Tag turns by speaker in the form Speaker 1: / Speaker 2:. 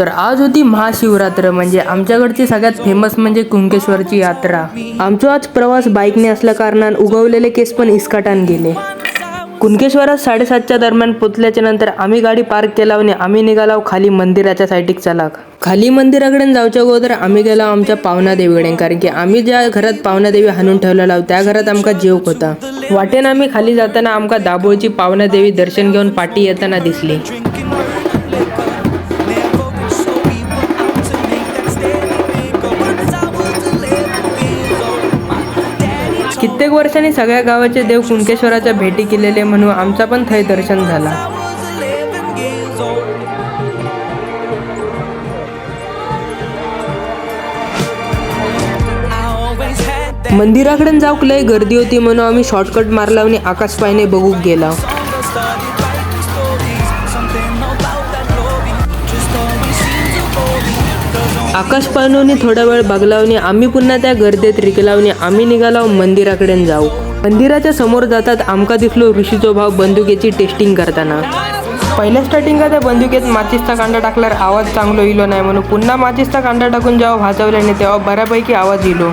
Speaker 1: तर आज होती महाशिवरात्र, म्हणजे आमच्याकडची सगळ्यात फेमस म्हणजे कुणकेश्वरची यात्रा. आमचा आज प्रवास बाईकने असल्या कारणाने उगवलेले केस पण इस्काटान गेले. कुणकेश्वरात 7:30च्या दरम्यान पोचल्याच्या नंतर आम्ही गाडी पार्क केला आणि आम्ही निघालो खाली मंदिराच्या साईडीक चलाक. खाली मंदिराकडे जाऊच्या अगोदर आम्ही गेलो आमच्या पावना देवीकडे, कारण की आम्ही ज्या घरात पावना देवी हाणून ठेवलेला त्या घरात आमका जेवक होता. वाटेन आम्ही खाली जाताना आमका दाभोळची पावना देवी दर्शन घेऊन पाठी येताना दिसली. कित्येक वर्षांनी सगळ्या गावाचे देव कुणकेश्वराच्या भेटी केलेले म्हणून आमचा पण थंय दर्शन झाला. मंदिराकडे जाऊक लय गर्दी होती म्हणून आम्ही शॉर्टकट मारला आणि आकाश पायने बघूक गेला. आकाश पाहून थोडा वेळ बघलावनी आम्ही पुन्हा त्या गर्दीत रिकलावनी आम्ही निघालो मंदिराकडे जाऊ. मंदिराच्या समोर जातात आमका दिसलो ऋषीचो भाव बंदुकेची टेस्टिंग करताना. पहिल्या स्टार्टिंगला त्या बंदुकेत माचीसचा कांदा टाकल्यावर आवाज चांगलो इलो नाही म्हणून पुन्हा माचीसचा कांदा टाकून जेव्हा भाजवल्याने तेव्हा बऱ्यापैकी आवाज इलो.